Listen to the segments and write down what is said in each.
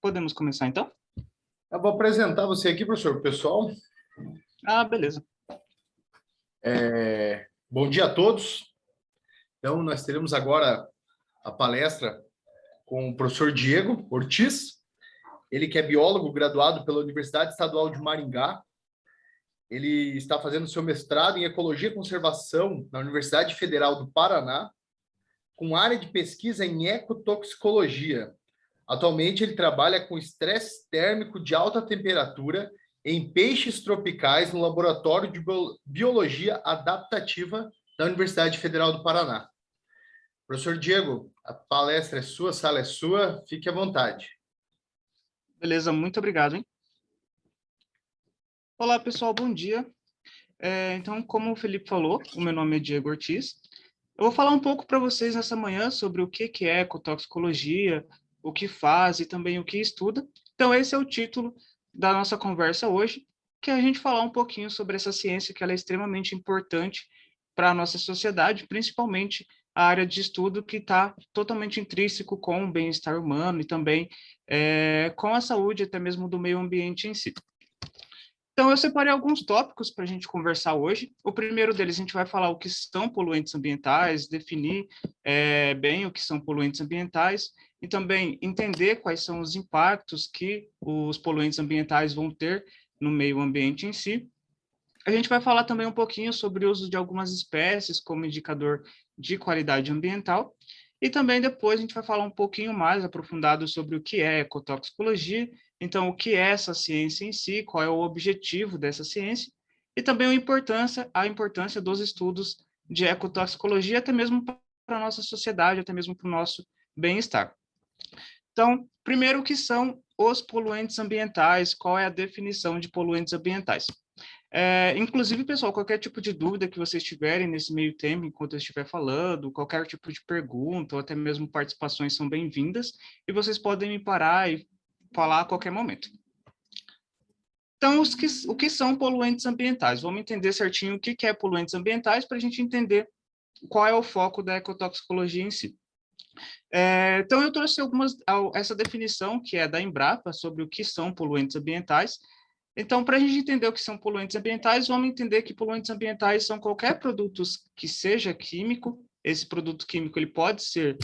Podemos começar, então? Eu vou apresentar você aqui, professor, pessoal. Beleza. Bom dia a todos. Então, nós teremos agora a palestra com o professor Diego Ortiz. Ele que é biólogo graduado pela Universidade Estadual de Maringá. Ele está fazendo seu mestrado em Ecologia e Conservação na Universidade Federal do Paraná, com área de pesquisa em ecotoxicologia. Atualmente, ele trabalha com estresse térmico de alta temperatura em peixes tropicais no Laboratório de Biologia Adaptativa da Universidade Federal do Paraná. Professor Diego, a palestra é sua, a sala é sua, fique à vontade. Beleza, muito obrigado, hein? Olá, pessoal, bom dia. Então, como o Felipe falou, o meu nome é Diego Ortiz. Eu vou falar um pouco para vocês nessa manhã sobre o que é ecotoxicologia, o que faz e também o que estuda. Então, esse é o título da nossa conversa hoje, que é a gente falar um pouquinho sobre essa ciência que ela é extremamente importante para a nossa sociedade, principalmente a área de estudo que está totalmente intrínseco com o bem-estar humano e também com a saúde, até mesmo do meio ambiente em si. Então, eu separei alguns tópicos para a gente conversar hoje. O primeiro deles, a gente vai falar o que são poluentes ambientais, definir bem o que são poluentes ambientais e também entender quais são os impactos que os poluentes ambientais vão ter no meio ambiente em si. A gente vai falar também um pouquinho sobre o uso de algumas espécies como indicador de qualidade ambiental. E também depois a gente vai falar um pouquinho mais aprofundado sobre o que é ecotoxicologia, então o que é essa ciência em si, qual é o objetivo dessa ciência, e também a importância dos estudos de ecotoxicologia, até mesmo para a nossa sociedade, até mesmo para o nosso bem-estar. Então, primeiro, o que são os poluentes ambientais, qual é a definição de poluentes ambientais? Inclusive, pessoal, qualquer tipo de dúvida que vocês tiverem nesse meio tempo, enquanto eu estiver falando, qualquer tipo de pergunta ou até mesmo participações são bem-vindas e vocês podem me parar e falar a qualquer momento. Então, o que são poluentes ambientais? Vamos entender certinho o que é poluentes ambientais para a gente entender qual é o foco da ecotoxicologia em si. Então, eu trouxe essa definição que é da Embrapa sobre o que são poluentes ambientais. Então, para a gente entender o que são poluentes ambientais, vamos entender que poluentes ambientais são qualquer produto que seja químico. Esse produto químico ele pode ser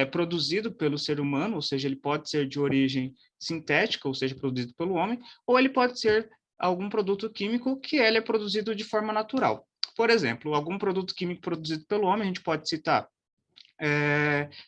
produzido pelo ser humano, ou seja, ele pode ser de origem sintética, ou seja, produzido pelo homem, ou ele pode ser algum produto químico que ele é produzido de forma natural. Por exemplo, algum produto químico produzido pelo homem, a gente pode citar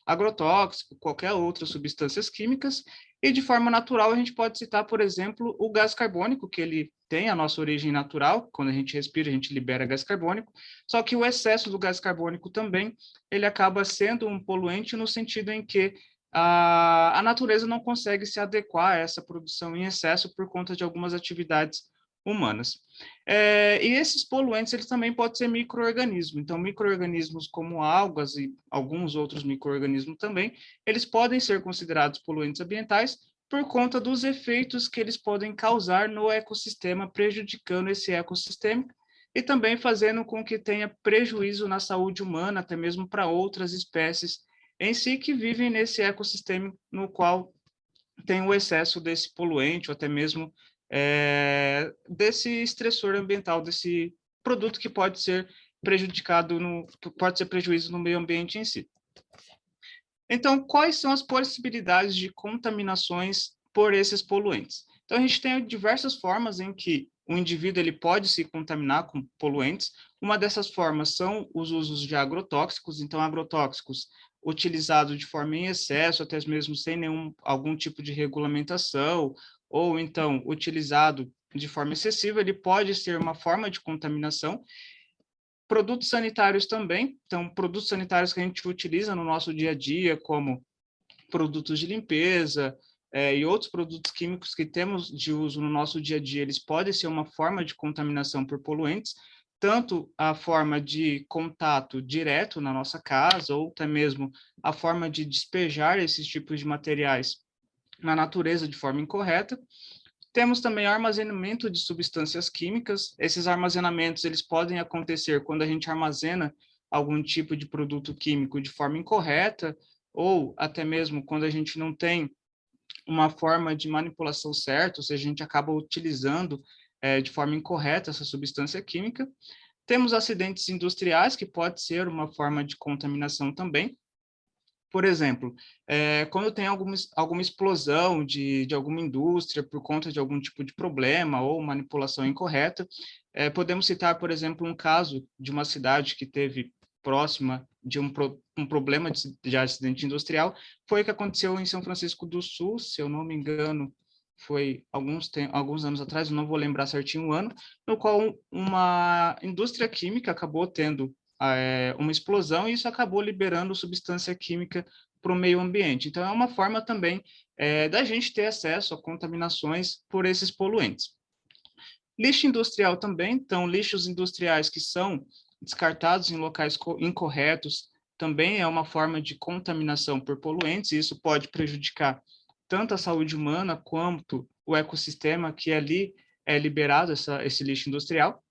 agrotóxico, qualquer outras substâncias químicas, e de forma natural a gente pode citar, por exemplo, o gás carbônico, que ele tem a nossa origem natural, quando a gente respira, a gente libera gás carbônico, só que o excesso do gás carbônico também, ele acaba sendo um poluente no sentido em que a natureza não consegue se adequar a essa produção em excesso por conta de algumas atividades humanas. E esses poluentes, eles também podem ser micro-organismos. Então, micro-organismos como algas e alguns outros micro-organismos também, eles podem ser considerados poluentes ambientais por conta dos efeitos que eles podem causar no ecossistema, prejudicando esse ecossistema e também fazendo com que tenha prejuízo na saúde humana, até mesmo para outras espécies em si que vivem nesse ecossistema no qual tem o excesso desse poluente ou até mesmo desse estressor ambiental, desse produto que pode ser prejudicado, pode ser prejuízo no meio ambiente em si. Então, quais são as possibilidades de contaminações por esses poluentes? Então, a gente tem diversas formas em que o indivíduo ele pode se contaminar com poluentes. Uma dessas formas são os usos de agrotóxicos. Então, agrotóxicos utilizados de forma em excesso, até mesmo sem algum tipo de regulamentação, ou então utilizado de forma excessiva, ele pode ser uma forma de contaminação. Produtos sanitários também, então produtos sanitários que a gente utiliza no nosso dia a dia, como produtos de limpeza e outros produtos químicos que temos de uso no nosso dia a dia, eles podem ser uma forma de contaminação por poluentes, tanto a forma de contato direto na nossa casa, ou até mesmo a forma de despejar esses tipos de materiais na natureza de forma incorreta. Temos também armazenamento de substâncias químicas. Esses armazenamentos eles podem acontecer quando a gente armazena algum tipo de produto químico de forma incorreta, ou até mesmo quando a gente não tem uma forma de manipulação certa, ou seja, a gente acaba utilizando de forma incorreta essa substância química. Temos acidentes industriais, que pode ser uma forma de contaminação também. Por exemplo, quando tem alguma explosão de alguma indústria por conta de algum tipo de problema ou manipulação incorreta, podemos citar, por exemplo, um caso de uma cidade que teve próxima de um problema de acidente industrial, foi o que aconteceu em São Francisco do Sul, se eu não me engano, foi alguns anos atrás, eu não vou lembrar certinho o ano, no qual uma indústria química acabou tendo uma explosão e isso acabou liberando substância química para o meio ambiente. Então, é uma forma também da gente ter acesso a contaminações por esses poluentes. Lixo industrial também, então, lixos industriais que são descartados em locais incorretos também é uma forma de contaminação por poluentes, e isso pode prejudicar tanto a saúde humana quanto o ecossistema que ali é liberado esse lixo industrial.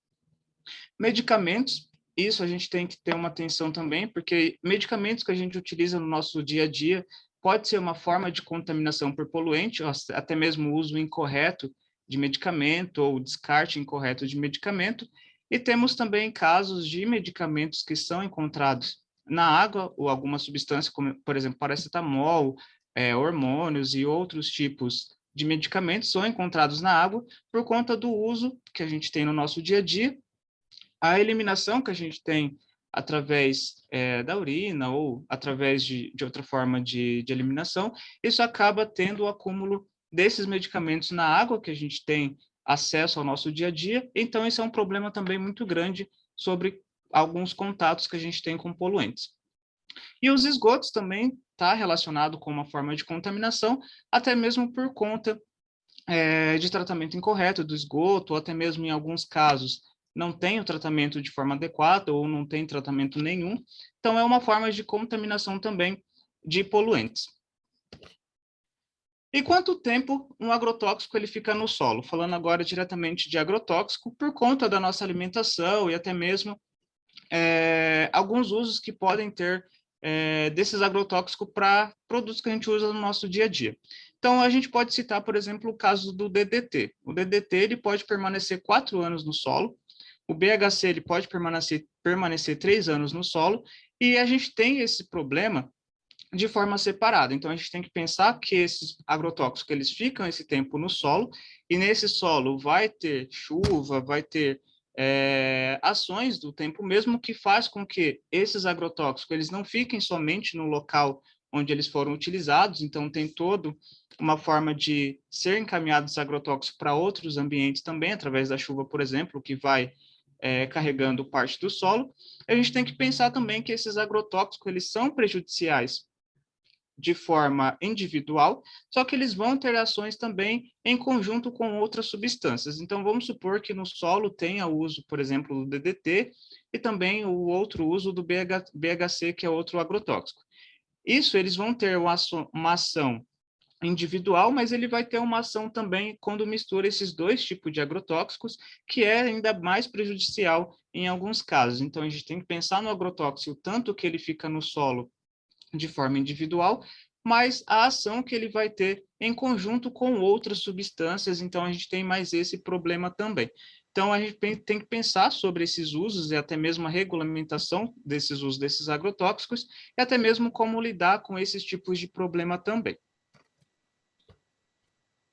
Medicamentos, isso a gente tem que ter uma atenção também, porque medicamentos que a gente utiliza no nosso dia a dia pode ser uma forma de contaminação por poluente, ou até mesmo o uso incorreto de medicamento ou descarte incorreto de medicamento. E temos também casos de medicamentos que são encontrados na água ou alguma substância, como, por exemplo, paracetamol, hormônios e outros tipos de medicamentos são encontrados na água por conta do uso que a gente tem no nosso dia a dia. A eliminação que a gente tem através da urina ou através de outra forma de eliminação, isso acaba tendo o acúmulo desses medicamentos na água que a gente tem acesso ao nosso dia a dia. Então, esse é um problema também muito grande sobre alguns contatos que a gente tem com poluentes. E os esgotos também está relacionado com uma forma de contaminação, até mesmo por conta de tratamento incorreto do esgoto, ou até mesmo em alguns casos não tem o tratamento de forma adequada ou não tem tratamento nenhum. Então, é uma forma de contaminação também de poluentes. E quanto tempo um agrotóxico ele fica no solo? Falando agora diretamente de agrotóxico, por conta da nossa alimentação e até mesmo alguns usos que podem ter desses agrotóxicos para produtos que a gente usa no nosso dia a dia. Então, a gente pode citar, por exemplo, o caso do DDT. O DDT ele pode permanecer 4 anos no solo, o BHC ele pode permanecer 3 anos no solo, e a gente tem esse problema de forma separada. Então, a gente tem que pensar que esses agrotóxicos eles ficam esse tempo no solo, e nesse solo vai ter chuva, vai ter ações do tempo mesmo que faz com que esses agrotóxicos eles não fiquem somente no local onde eles foram utilizados, então tem toda uma forma de ser encaminhados agrotóxicos para outros ambientes também, através da chuva, por exemplo, que vai carregando parte do solo. A gente tem que pensar também que esses agrotóxicos eles são prejudiciais de forma individual, só que eles vão ter ações também em conjunto com outras substâncias. Então, vamos supor que no solo tenha o uso, por exemplo, do DDT e também o outro uso do BHC, que é outro agrotóxico. Isso, eles vão ter uma ação individual, mas ele vai ter uma ação também quando mistura esses dois tipos de agrotóxicos, que é ainda mais prejudicial em alguns casos. Então, a gente tem que pensar no agrotóxico, tanto que ele fica no solo de forma individual, mas a ação que ele vai ter em conjunto com outras substâncias, então a gente tem mais esse problema também. Então a gente tem que pensar sobre esses usos e até mesmo a regulamentação desses usos desses agrotóxicos e até mesmo como lidar com esses tipos de problema também.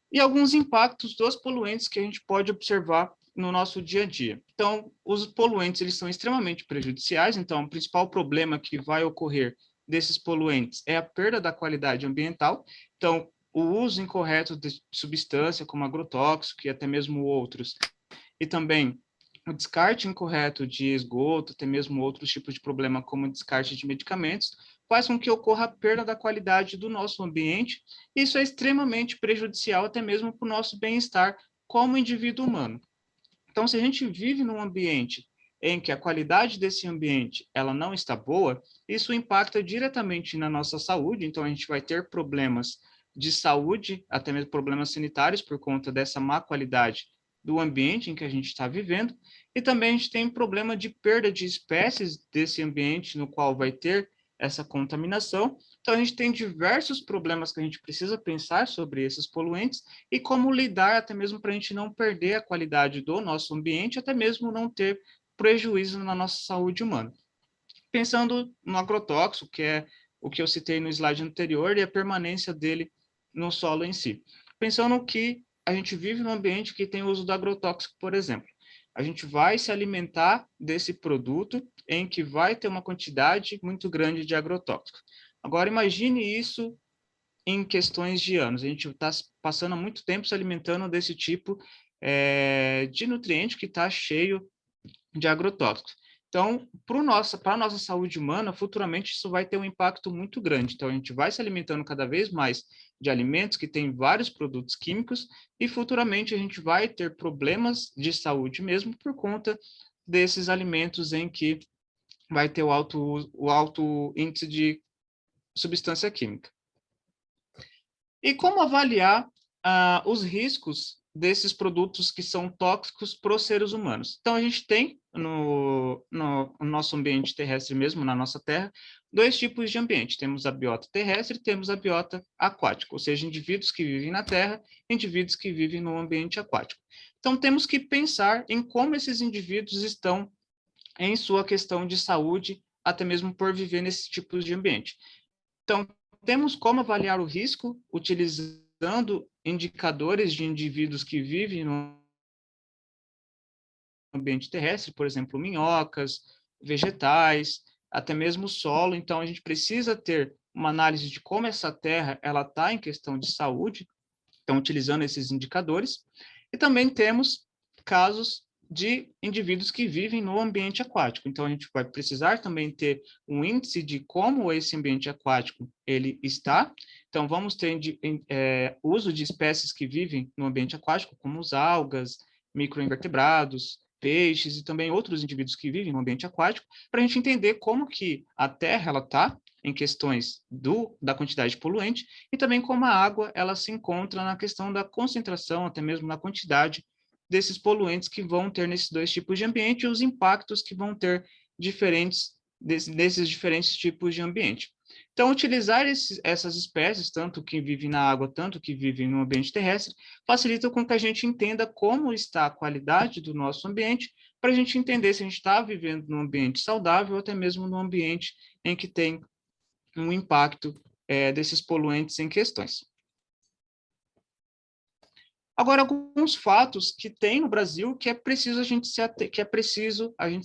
E alguns impactos dos poluentes que a gente pode observar no nosso dia a dia. Então, os poluentes eles são extremamente prejudiciais, então o principal problema que vai ocorrer desses poluentes é a perda da qualidade ambiental. Então, o uso incorreto de substância como agrotóxico e até mesmo outros, e também o descarte incorreto de esgoto, até mesmo outros tipos de problema como descarte de medicamentos, faz com que ocorra a perda da qualidade do nosso ambiente. Isso é extremamente prejudicial até mesmo para o nosso bem-estar como indivíduo humano. Então, se a gente vive num ambiente em que a qualidade desse ambiente ela não está boa, isso impacta diretamente na nossa saúde. Então, a gente vai ter problemas de saúde, até mesmo problemas sanitários por conta dessa má qualidade do ambiente em que a gente está vivendo. E também a gente tem problema de perda de espécies desse ambiente no qual vai ter essa contaminação. Então, a gente tem diversos problemas que a gente precisa pensar sobre esses poluentes e como lidar, até mesmo para a gente não perder a qualidade do nosso ambiente, até mesmo não ter prejuízo na nossa saúde humana. Pensando no agrotóxico, que é o que eu citei no slide anterior, e a permanência dele no solo em si. Pensando que a gente vive num ambiente que tem o uso do agrotóxico, por exemplo. A gente vai se alimentar desse produto em que vai ter uma quantidade muito grande de agrotóxico. Agora, imagine isso em questões de anos. A gente está passando muito tempo se alimentando desse tipo de nutriente que está cheio de agrotóxicos. Então, para a nossa saúde humana, futuramente isso vai ter um impacto muito grande. Então, a gente vai se alimentando cada vez mais de alimentos que têm vários produtos químicos e futuramente a gente vai ter problemas de saúde mesmo por conta desses alimentos em que vai ter o alto índice de substância química. E como avaliar os riscos desses produtos que são tóxicos para os seres humanos? Então, a gente tem no nosso ambiente terrestre mesmo, na nossa Terra, dois tipos de ambiente. Temos a biota terrestre e temos a biota aquática, ou seja, indivíduos que vivem na Terra, indivíduos que vivem no ambiente aquático. Então, temos que pensar em como esses indivíduos estão em sua questão de saúde, até mesmo por viver nesse tipo de ambiente. Então, temos como avaliar o risco utilizando indicadores de indivíduos que vivem no ambiente terrestre, por exemplo, minhocas, vegetais, até mesmo solo. Então, a gente precisa ter uma análise de como essa terra ela está em questão de saúde, então, utilizando esses indicadores. E também temos casos de indivíduos que vivem no ambiente aquático. Então, a gente vai precisar também ter um índice de como esse ambiente aquático ele está. Então, vamos ter uso de espécies que vivem no ambiente aquático, como as algas, microinvertebrados, peixes e também outros indivíduos que vivem no ambiente aquático, para a gente entender como que a Terra ela está em questões da quantidade de poluente e também como a água ela se encontra na questão da concentração, até mesmo na quantidade desses poluentes que vão ter nesses dois tipos de ambiente e os impactos que vão ter desses diferentes tipos de ambiente. Então, utilizar essas espécies, tanto que vivem na água, tanto que vivem no ambiente terrestre, facilita com que a gente entenda como está a qualidade do nosso ambiente, para a gente entender se a gente está vivendo num ambiente saudável ou até mesmo num ambiente em que tem um impacto desses poluentes em questões. Agora, alguns fatos que tem no Brasil que é preciso a gente se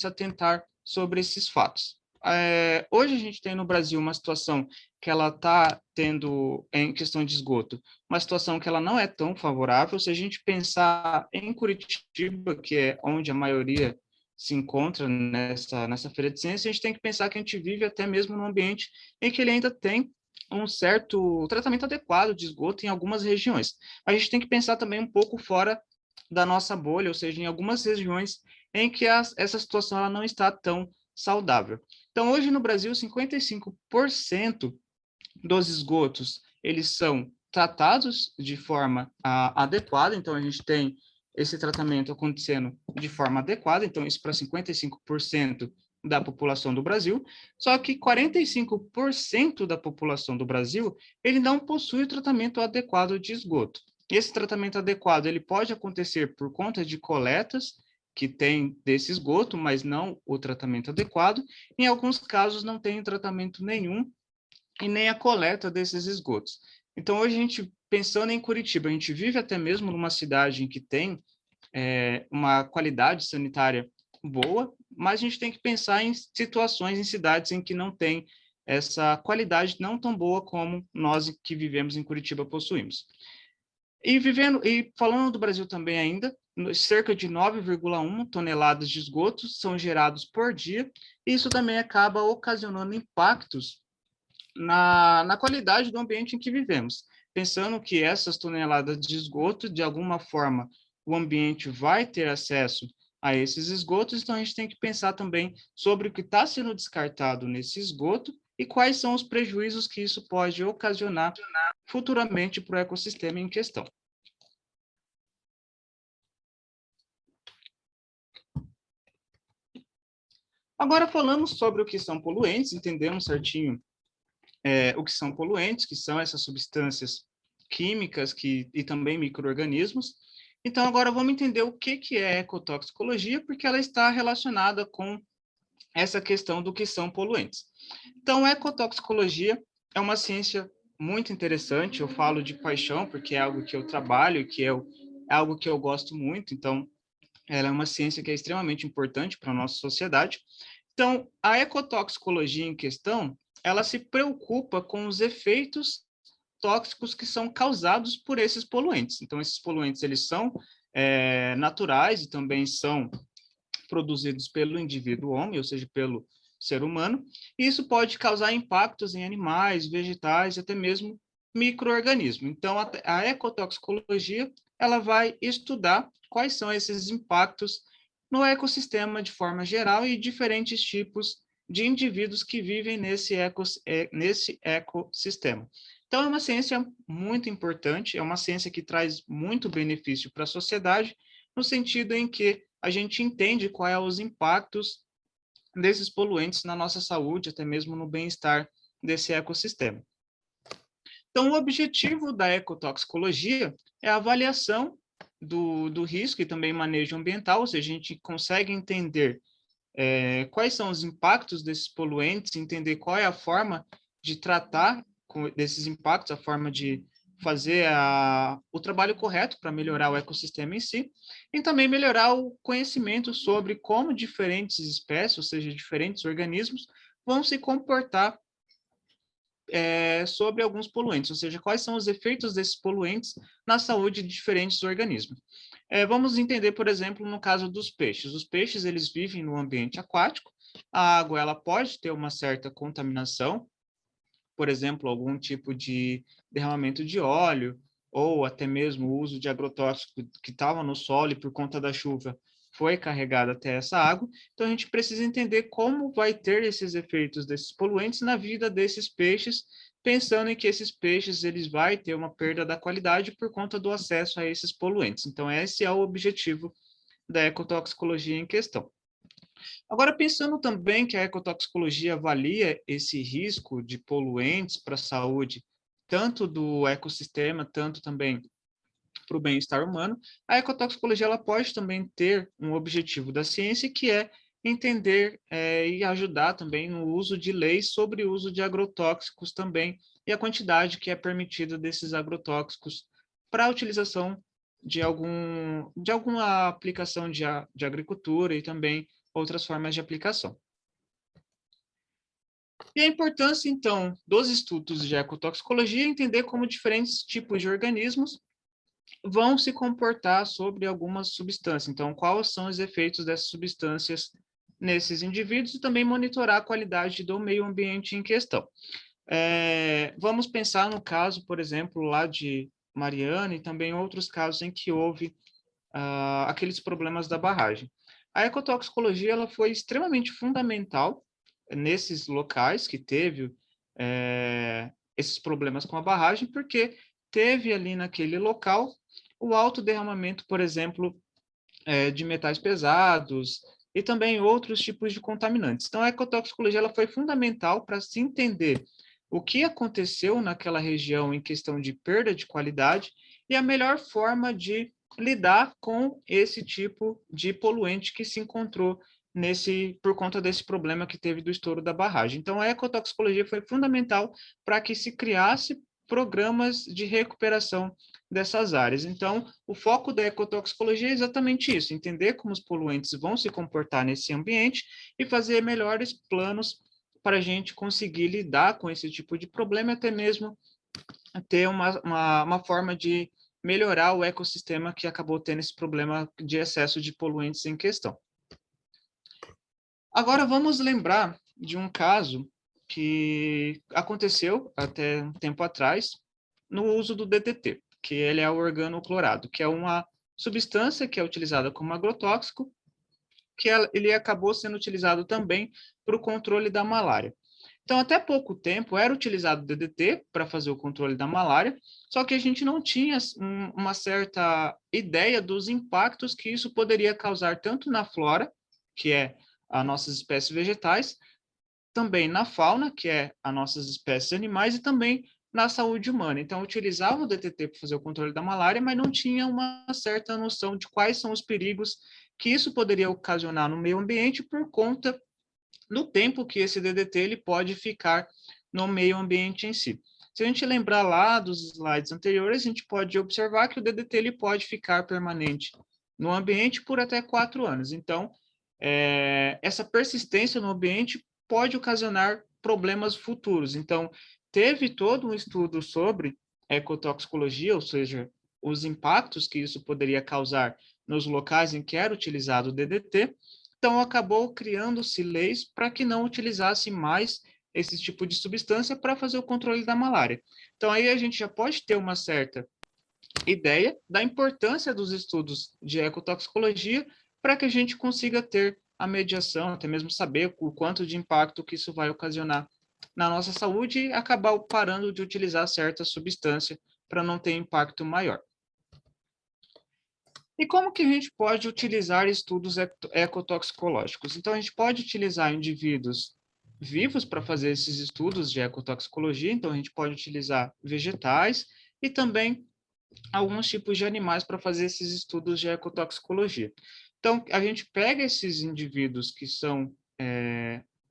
atentar sobre esses fatos. Hoje a gente tem no Brasil uma situação que ela está tendo, em questão de esgoto, uma situação que ela não é tão favorável. Se a gente pensar em Curitiba, que é onde a maioria se encontra nessa feira de ciência, a gente tem que pensar que a gente vive até mesmo num ambiente em que ele ainda tem um certo tratamento adequado de esgoto em algumas regiões. A gente tem que pensar também um pouco fora da nossa bolha, ou seja, em algumas regiões em que essa situação ela não está tão saudável. Então, hoje no Brasil, 55% dos esgotos, eles são tratados de forma adequada, então a gente tem esse tratamento acontecendo de forma adequada, então isso para 55% da população do Brasil, só que 45% da população do Brasil, ele não possui o tratamento adequado de esgoto. Esse tratamento adequado, ele pode acontecer por conta de coletas que tem desse esgoto, mas não o tratamento adequado. Em alguns casos, não tem tratamento nenhum e nem a coleta desses esgotos. Então, hoje a gente, pensando em Curitiba, a gente vive até mesmo numa cidade em que tem uma qualidade sanitária boa, mas a gente tem que pensar em situações, em cidades em que não tem essa qualidade não tão boa como nós que vivemos em Curitiba possuímos. E falando do Brasil também ainda, cerca de 9,1 toneladas de esgotos são gerados por dia, e isso também acaba ocasionando impactos na qualidade do ambiente em que vivemos. Pensando que essas toneladas de esgoto, de alguma forma, o ambiente vai ter acesso a esses esgotos, então a gente tem que pensar também sobre o que está sendo descartado nesse esgoto e quais são os prejuízos que isso pode ocasionar futuramente para o ecossistema em questão. Agora falamos sobre o que são poluentes, entendemos certinho o que são poluentes, que são essas substâncias químicas e também micro-organismos. Então, agora vamos entender o que é ecotoxicologia, porque ela está relacionada com essa questão do que são poluentes. Então, a ecotoxicologia é uma ciência muito interessante, eu falo de paixão, porque é algo que eu trabalho, é algo que eu gosto muito, então, ela é uma ciência que é extremamente importante para a nossa sociedade. Então, a ecotoxicologia em questão, ela se preocupa com os efeitos tóxicos que são causados por esses poluentes. Então, esses poluentes, eles são naturais e também são produzidos pelo indivíduo homem, ou seja, pelo ser humano, e isso pode causar impactos em animais, vegetais, até mesmo micro-organismos. Então, a ecotoxicologia, ela vai estudar quais são esses impactos no ecossistema de forma geral e diferentes tipos de indivíduos que vivem nesse ecossistema. Então, é uma ciência muito importante, é uma ciência que traz muito benefício para a sociedade, no sentido em que a gente entende quais são os impactos desses poluentes na nossa saúde, até mesmo no bem-estar desse ecossistema. Então, o objetivo da ecotoxicologia é a avaliação do risco e também manejo ambiental, ou seja, a gente consegue entender quais são os impactos desses poluentes, entender qual é a forma de tratar desses impactos, a forma de fazer o trabalho correto para melhorar o ecossistema em si, e também melhorar o conhecimento sobre como diferentes espécies, ou seja, diferentes organismos, vão se comportar sobre alguns poluentes, ou seja, quais são os efeitos desses poluentes na saúde de diferentes organismos. Vamos entender, por exemplo, no caso dos peixes. Os peixes, eles vivem no ambiente aquático, a água ela pode ter uma certa contaminação, por exemplo, algum tipo de derramamento de óleo, ou até mesmo o uso de agrotóxico que estava no solo e por conta da chuva foi carregado até essa água. Então, a gente precisa entender como vai ter esses efeitos desses poluentes na vida desses peixes, pensando em que esses peixes eles vai ter uma perda da qualidade por conta do acesso a esses poluentes. Então, esse é o objetivo da ecotoxicologia em questão. Agora, pensando também que a ecotoxicologia avalia esse risco de poluentes para a saúde, tanto do ecossistema, tanto também para o bem-estar humano, a ecotoxicologia ela pode também ter um objetivo da ciência, que é entender e ajudar também no uso de leis sobre o uso de agrotóxicos também, e a quantidade que é permitida desses agrotóxicos para a utilização de alguma aplicação de agricultura e também outras formas de aplicação. E a importância, então, dos estudos de ecotoxicologia é entender como diferentes tipos de organismos vão se comportar sobre algumas substâncias. Então, quais são os efeitos dessas substâncias nesses indivíduos e também monitorar a qualidade do meio ambiente em questão. Vamos pensar no caso, por exemplo, lá de Mariana e também outros casos em que houve aqueles problemas da barragem. A ecotoxicologia ela foi extremamente fundamental nesses locais que teve esses problemas com a barragem, porque teve ali naquele local o alto derramamento, por exemplo, de metais pesados e também outros tipos de contaminantes. Então, a ecotoxicologia ela foi fundamental para se entender o que aconteceu naquela região em questão de perda de qualidade e a melhor forma de lidar com esse tipo de poluente que se encontrou por conta desse problema que teve do estouro da barragem. Então, a ecotoxicologia foi fundamental para que se criasse programas de recuperação dessas áreas. Então, o foco da ecotoxicologia é exatamente isso, entender como os poluentes vão se comportar nesse ambiente e fazer melhores planos para a gente conseguir lidar com esse tipo de problema, até mesmo ter uma forma de melhorar o ecossistema que acabou tendo esse problema de excesso de poluentes em questão. Agora, vamos lembrar de um caso que aconteceu até um tempo atrás no uso do DDT, que ele é o organoclorado, que é uma substância que é utilizada como agrotóxico, que ele acabou sendo utilizado também para o controle da malária. Então, até pouco tempo, era utilizado o DDT para fazer o controle da malária, só que a gente não tinha uma certa ideia dos impactos que isso poderia causar tanto na flora, que é as nossas espécies vegetais, também na fauna, que é as nossas espécies animais, e também na saúde humana. Então, utilizava o DDT para fazer o controle da malária, mas não tinha uma certa noção de quais são os perigos que isso poderia ocasionar no meio ambiente por conta do tempo que esse DDT ele pode ficar no meio ambiente em si. Se a gente lembrar lá dos slides anteriores, a gente pode observar que o DDT ele pode ficar permanente no ambiente por até 4 anos. Então, essa persistência no ambiente pode ocasionar problemas futuros. Então, teve todo um estudo sobre ecotoxicologia, ou seja, os impactos que isso poderia causar nos locais em que era utilizado o DDT. Então, acabou criando-se leis para que não utilizasse mais esse tipo de substância para fazer o controle da malária. Então, aí a gente já pode ter uma certa ideia da importância dos estudos de ecotoxicologia para que a gente consiga ter a mediação, até mesmo saber o quanto de impacto que isso vai ocasionar na nossa saúde e acabar parando de utilizar certa substância para não ter impacto maior. E como que a gente pode utilizar estudos ecotoxicológicos? Então, a gente pode utilizar indivíduos vivos para fazer esses estudos de ecotoxicologia, então a gente pode utilizar vegetais e também alguns tipos de animais para fazer esses estudos de ecotoxicologia. Então, a gente pega esses indivíduos que são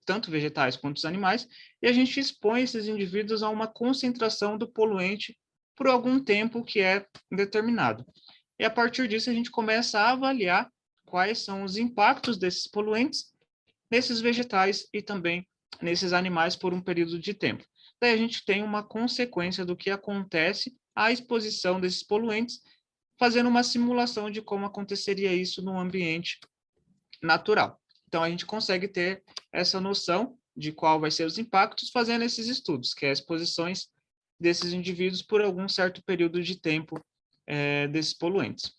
tanto vegetais quanto os animais, e a gente expõe esses indivíduos a uma concentração do poluente por algum tempo que é determinado. E a partir disso, a gente começa a avaliar quais são os impactos desses poluentes nesses vegetais e também nesses animais por um período de tempo. Daí a gente tem uma consequência do que acontece à exposição desses poluentes, fazendo uma simulação de como aconteceria isso no ambiente natural. Então a gente consegue ter essa noção de qual vai ser os impactos fazendo esses estudos, que é exposições desses indivíduos por algum certo período de tempo desses poluentes.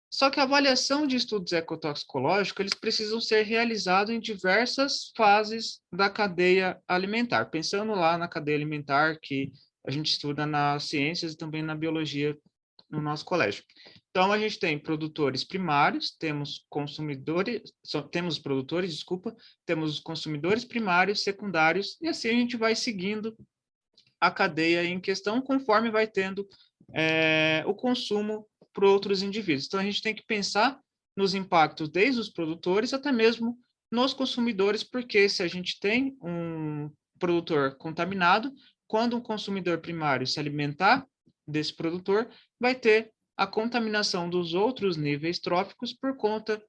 Só que a avaliação de estudos ecotoxicológicos, eles precisam ser realizados em diversas fases da cadeia alimentar, pensando lá na cadeia alimentar que a gente estuda nas ciências e também na biologia no nosso colégio. Então, a gente tem produtores primários, temos consumidores, temos produtores, desculpa, temos consumidores primários, secundários, e assim a gente vai seguindo a cadeia em questão conforme vai tendo o consumo por outros indivíduos. Então, a gente tem que pensar nos impactos desde os produtores até mesmo nos consumidores, porque se a gente tem um produtor contaminado, quando um consumidor primário se alimentar desse produtor, vai ter a contaminação dos outros níveis tróficos por conta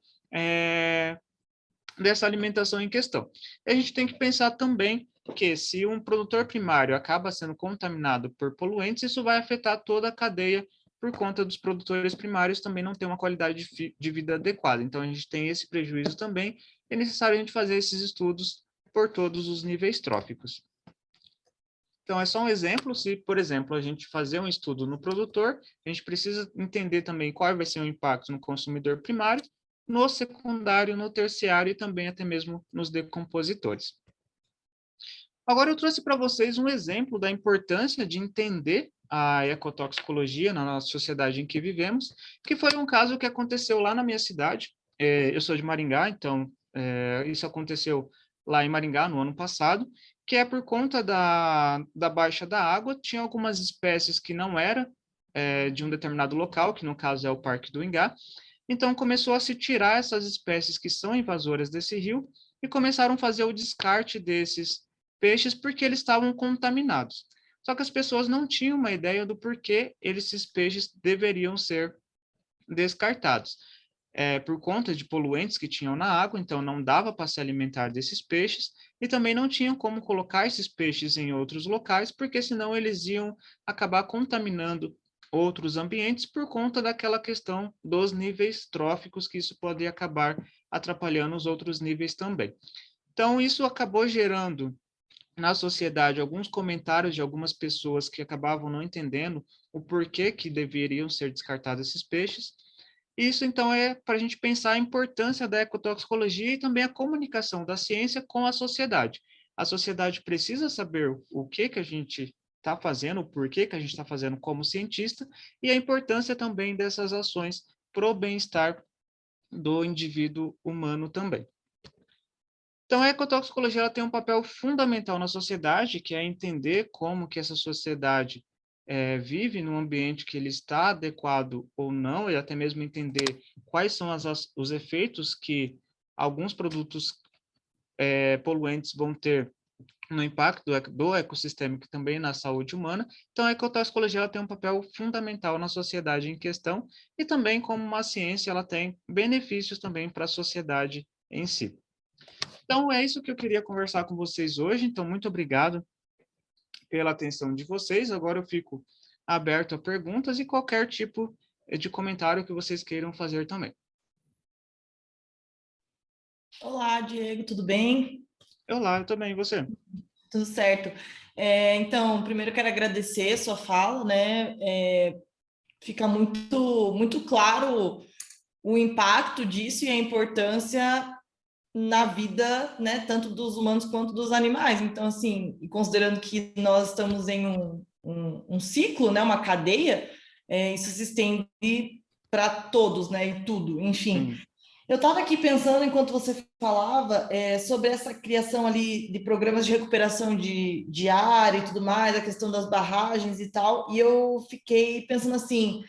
dessa alimentação em questão. E a gente tem que pensar também que se um produtor primário acaba sendo contaminado por poluentes, isso vai afetar toda a cadeia por conta dos produtores primários também não ter uma qualidade de vida adequada. Então, a gente tem esse prejuízo também, e é necessário a gente fazer esses estudos por todos os níveis tróficos. Então, é só um exemplo, se, por exemplo, a gente fazer um estudo no produtor, a gente precisa entender também qual vai ser o impacto no consumidor primário, no secundário, no terciário e também até mesmo nos decompositores. Agora eu trouxe para vocês um exemplo da importância de entender a ecotoxicologia na nossa sociedade em que vivemos, que foi um caso que aconteceu lá na minha cidade. Eu sou de Maringá, então isso aconteceu lá em Maringá no ano passado, que é por conta da baixa da água, tinha algumas espécies que não eram de um determinado local, que no caso é o Parque do Ingá, então começou a se tirar essas espécies que são invasoras desse rio e começaram a fazer o descarte desses peixes porque eles estavam contaminados. Só que as pessoas não tinham uma ideia do porquê esses peixes deveriam ser descartados. Por conta de poluentes que tinham na água, então não dava para se alimentar desses peixes, e também não tinham como colocar esses peixes em outros locais, porque senão eles iam acabar contaminando outros ambientes por conta daquela questão dos níveis tróficos, que isso pode acabar atrapalhando os outros níveis também. Então, isso acabou gerando na sociedade alguns comentários de algumas pessoas que acabavam não entendendo o porquê que deveriam ser descartados esses peixes. Isso, então, é para a gente pensar a importância da ecotoxicologia e também a comunicação da ciência com a sociedade. A sociedade precisa saber o que a gente está fazendo, o porquê que a gente está fazendo como cientista, e a importância também dessas ações para o bem-estar do indivíduo humano também. Então, a ecotoxicologia ela tem um papel fundamental na sociedade, que é entender como que essa sociedade vive num ambiente que ele está adequado ou não, e até mesmo entender quais são os efeitos que alguns produtos poluentes vão ter no impacto do ecossistema e também na saúde humana. Então, a ecotoxicologia ela tem um papel fundamental na sociedade em questão e também, como uma ciência, ela tem benefícios também para a sociedade em si. Então, é isso que eu queria conversar com vocês hoje. Então, muito obrigado pela atenção de vocês. Agora eu fico aberto a perguntas e qualquer tipo de comentário que vocês queiram fazer também. Olá, Diego, tudo bem? Olá, eu também, e você? Tudo certo. Então, primeiro eu quero agradecer a sua fala, né? Fica muito claro o impacto disso e a importância na vida, né, tanto dos humanos quanto dos animais. Então, assim, considerando que nós estamos em um ciclo, né, uma cadeia, isso se estende para todos, né, e tudo, enfim. Sim. Eu estava aqui pensando, enquanto você falava, sobre essa criação ali de programas de recuperação de área e tudo mais, a questão das barragens e tal, e eu fiquei pensando assim,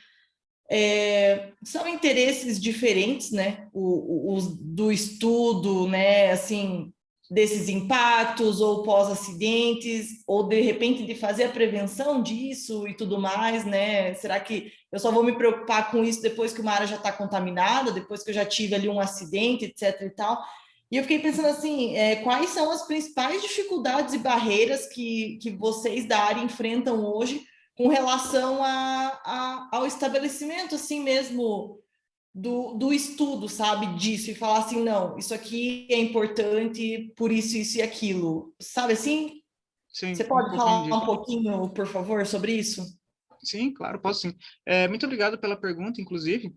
são interesses diferentes, né, os do estudo, né, assim, desses impactos ou pós-acidentes, ou de repente de fazer a prevenção disso e tudo mais, né? Será que eu só vou me preocupar com isso depois que uma área já está contaminada, depois que eu já tive ali um acidente, etc e tal? E eu fiquei pensando assim, quais são as principais dificuldades e barreiras que vocês da área enfrentam hoje com relação ao estabelecimento, assim mesmo, do estudo, sabe, disso, e falar assim, não, isso aqui é importante por isso e aquilo, sabe assim? Sim, Você pode falar compreendi. um pouquinho, por favor, sobre isso? Sim, claro, posso sim. Muito obrigado pela pergunta, inclusive.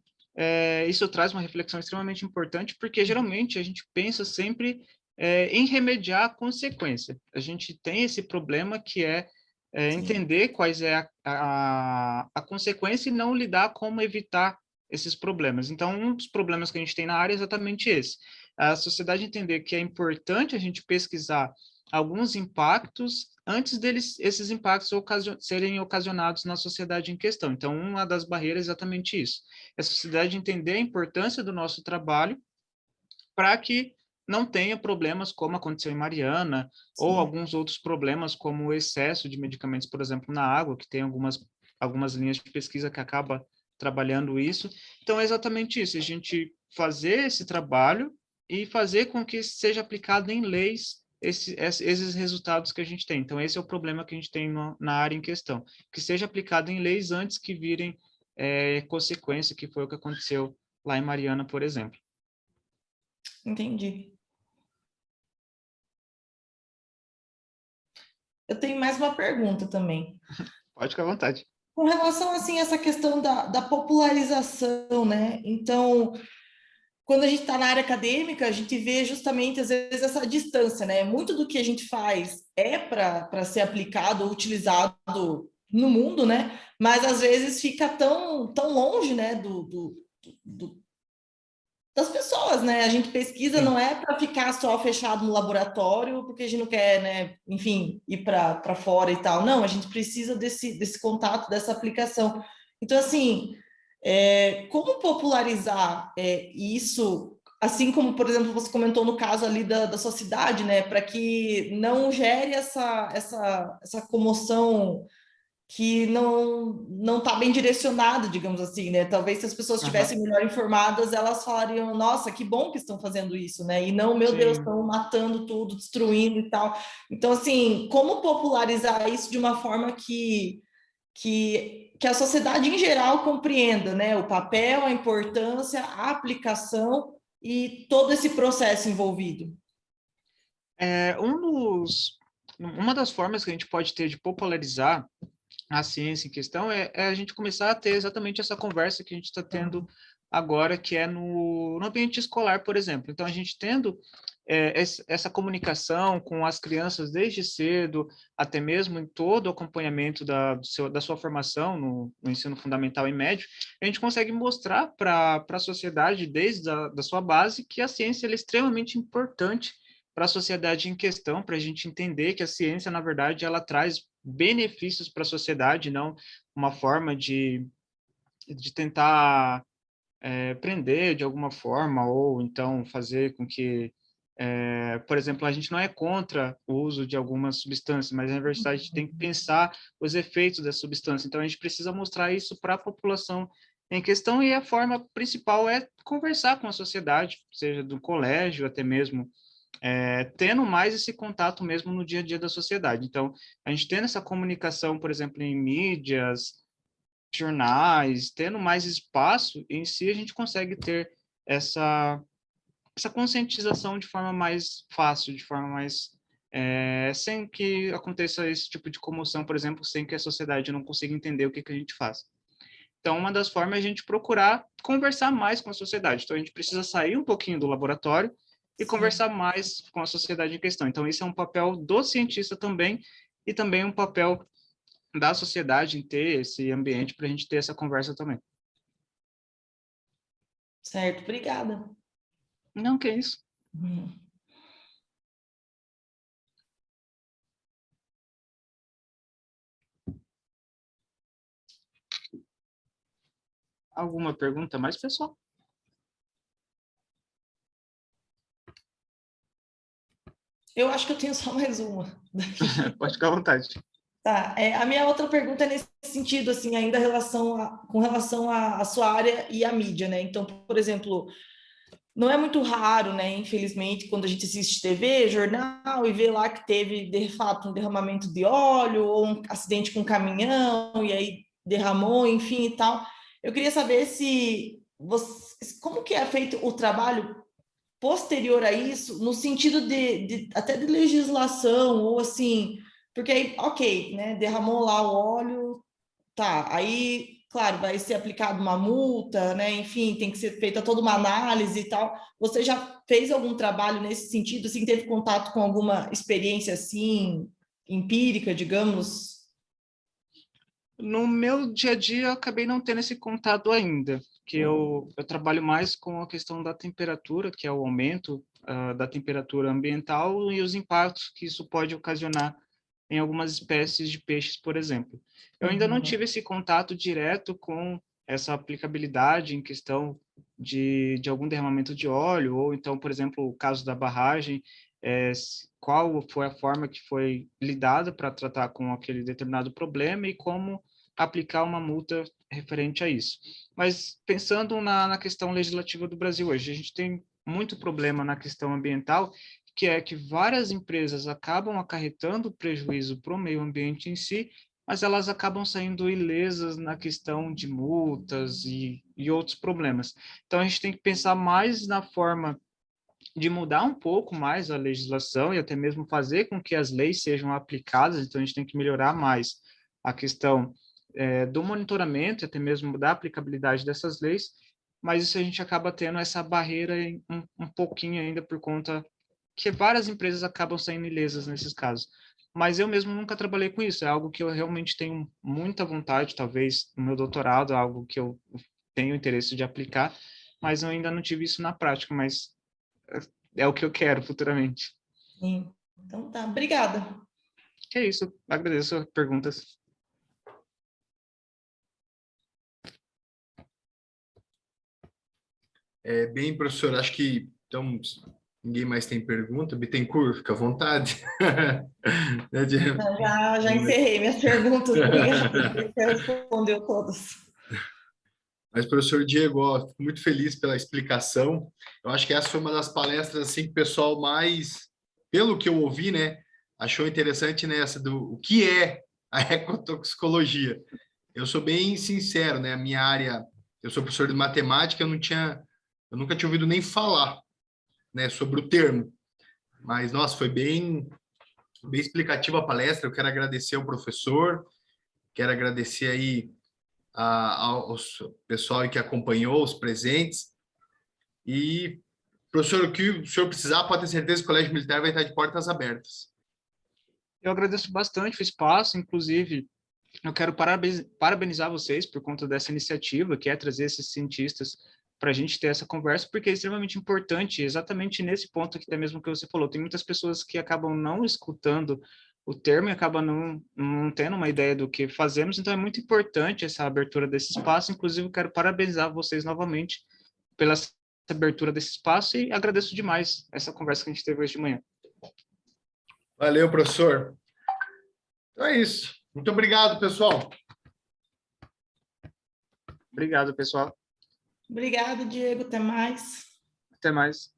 Isso traz uma reflexão extremamente importante, porque geralmente a gente pensa sempre em remediar a consequência. A gente tem esse problema que é entender quais é a consequência e não lidar como evitar esses problemas. Então, um dos problemas que a gente tem na área é exatamente esse. A sociedade entender que é importante a gente pesquisar alguns impactos antes esses impactos serem ocasionados na sociedade em questão. Então, uma das barreiras é exatamente isso. É a sociedade entender a importância do nosso trabalho para que não tenha problemas como aconteceu em Mariana, ou alguns outros problemas como o excesso de medicamentos, por exemplo, na água, que tem algumas linhas de pesquisa que acaba trabalhando isso. Então, é exatamente isso, a gente fazer esse trabalho e fazer com que seja aplicado em leis esses resultados que a gente tem. Então, esse é o problema que a gente tem na área em questão, que seja aplicado em leis antes que virem consequência, que foi o que aconteceu lá em Mariana, por exemplo. Entendi. Eu tenho mais uma pergunta também. Pode ficar à vontade. Com relação, assim, a essa questão da popularização, né? Então, quando a gente está na área acadêmica, a gente vê justamente, às vezes, essa distância, né? Muito do que a gente faz é para ser aplicado ou utilizado no mundo, né? Mas, às vezes, fica tão longe, né, das pessoas, né? A gente pesquisa Sim. não é para ficar só fechado no laboratório, porque a gente não quer, né, enfim, ir para fora e tal. Não, a gente precisa desse contato, dessa aplicação. Então, assim, como popularizar isso, assim como, por exemplo, você comentou no caso ali da sua cidade, né, para que não gere essa comoção que não está bem direcionado, digamos assim, né? Talvez se as pessoas estivessem melhor informadas, elas falariam, nossa, que bom que estão fazendo isso, né? E não, meu Deus, Sim. estão matando tudo, destruindo e tal. Então, assim, como popularizar isso de uma forma que a sociedade em geral compreenda, né? O papel, a importância, a aplicação e todo esse processo envolvido. Uma das formas que a gente pode ter de popularizar a ciência em questão é a gente começar a ter exatamente essa conversa que a gente está tendo agora, que é no ambiente escolar, por exemplo. Então, a gente tendo essa comunicação com as crianças desde cedo, até mesmo em todo o acompanhamento da sua formação no ensino fundamental e médio, a gente consegue mostrar para a sociedade, desde da sua base, que a ciência é extremamente importante para a sociedade em questão, para a gente entender que a ciência, na verdade, ela traz benefícios para a sociedade, não uma forma de tentar prender de alguma forma, ou então fazer com que, por exemplo, a gente não é contra o uso de algumas substâncias, mas na verdade a gente tem que pensar os efeitos da substância. Então a gente precisa mostrar isso para a população em questão, e a forma principal é conversar com a sociedade, seja do colégio, até mesmo tendo mais esse contato mesmo no dia a dia da sociedade. Então, a gente tendo essa comunicação, por exemplo, em mídias, jornais, tendo mais espaço, em si a gente consegue ter essa conscientização de forma mais fácil, de forma mais sem que aconteça esse tipo de comoção, por exemplo, sem que a sociedade não consiga entender o que a gente faz. Então, uma das formas é a gente procurar conversar mais com a sociedade. Então, a gente precisa sair um pouquinho do laboratório e conversar mais com a sociedade em questão. Então, esse é um papel do cientista também, e também um papel da sociedade em ter esse ambiente para a gente ter essa conversa também. Certo, obrigada. Não, que é isso. Alguma pergunta mais, pessoal? Eu acho que eu tenho só mais uma. Pode ficar à vontade. Tá, a minha outra pergunta é nesse sentido, assim, ainda com relação à sua área e à mídia, né? Então, por exemplo, não é muito raro, né, infelizmente, quando a gente assiste TV, jornal, e vê lá que teve, de fato, um derramamento de óleo, ou um acidente com um caminhão, e aí derramou, enfim, e tal. Eu queria saber como que é feito o trabalho posterior a isso, no sentido até de legislação, ou assim, porque aí, ok, né, derramou lá o óleo, tá, aí, claro, vai ser aplicada uma multa, né, enfim, tem que ser feita toda uma análise e tal. Você já fez algum trabalho nesse sentido, assim, teve contato com alguma experiência, assim, empírica, digamos? No meu dia a dia, eu acabei não tendo esse contato ainda, que eu trabalho mais com a questão da temperatura, que é o aumento da temperatura ambiental e os impactos que isso pode ocasionar em algumas espécies de peixes, por exemplo. Eu ainda não tive esse contato direto com essa aplicabilidade em questão de algum derramamento de óleo, ou então, por exemplo, o caso da barragem, qual foi a forma que foi lidada para tratar com aquele determinado problema e como aplicar uma multa referente a isso. Mas pensando na questão legislativa do Brasil hoje, a gente tem muito problema na questão ambiental, que é que várias empresas acabam acarretando prejuízo para o meio ambiente em si, mas elas acabam saindo ilesas na questão de multas e outros problemas. Então, a gente tem que pensar mais na forma de mudar um pouco mais a legislação e até mesmo fazer com que as leis sejam aplicadas. Então, a gente tem que melhorar mais a questão do monitoramento, até mesmo da aplicabilidade dessas leis, mas isso a gente acaba tendo essa barreira um pouquinho ainda por conta que várias empresas acabam saindo ilesas nesses casos. Mas eu mesmo nunca trabalhei com isso, é algo que eu realmente tenho muita vontade, talvez no meu doutorado, algo que eu tenho interesse de aplicar, mas eu ainda não tive isso na prática, mas é o que eu quero futuramente. Sim. Então tá, obrigada. É isso, agradeço as perguntas. Bem, professor, acho que então, ninguém mais tem pergunta. Bittencourt, fica à vontade. Já encerrei minhas perguntas, obrigada. Você respondeu todas. Mas, professor Diego, ó, fico muito feliz pela explicação. Eu acho que essa foi uma das palestras assim, que o pessoal mais, pelo que eu ouvi, né, achou interessante nessa do o que é a ecotoxicologia. Eu sou bem sincero, né? A minha área, eu sou professor de matemática, eu nunca tinha ouvido nem falar, né, sobre o termo. Mas, nossa, foi bem explicativa a palestra. Eu quero agradecer ao professor, quero agradecer aí ao pessoal que acompanhou, os presentes. E, professor, o que o senhor precisar, pode ter certeza que o Colégio Militar vai estar de portas abertas. Eu agradeço bastante o espaço, inclusive, eu quero parabenizar vocês por conta dessa iniciativa, que é trazer esses cientistas para a gente ter essa conversa, porque é extremamente importante, exatamente nesse ponto aqui, até mesmo que você falou. Tem muitas pessoas que acabam não escutando o termo e acabam não tendo uma ideia do que fazemos, então é muito importante essa abertura desse espaço. Inclusive, eu quero parabenizar vocês novamente pela abertura desse espaço e agradeço demais essa conversa que a gente teve hoje de manhã. Valeu, professor. Então é isso. Muito obrigado, pessoal. Obrigado, pessoal. Obrigado, Diego. Até mais. Até mais.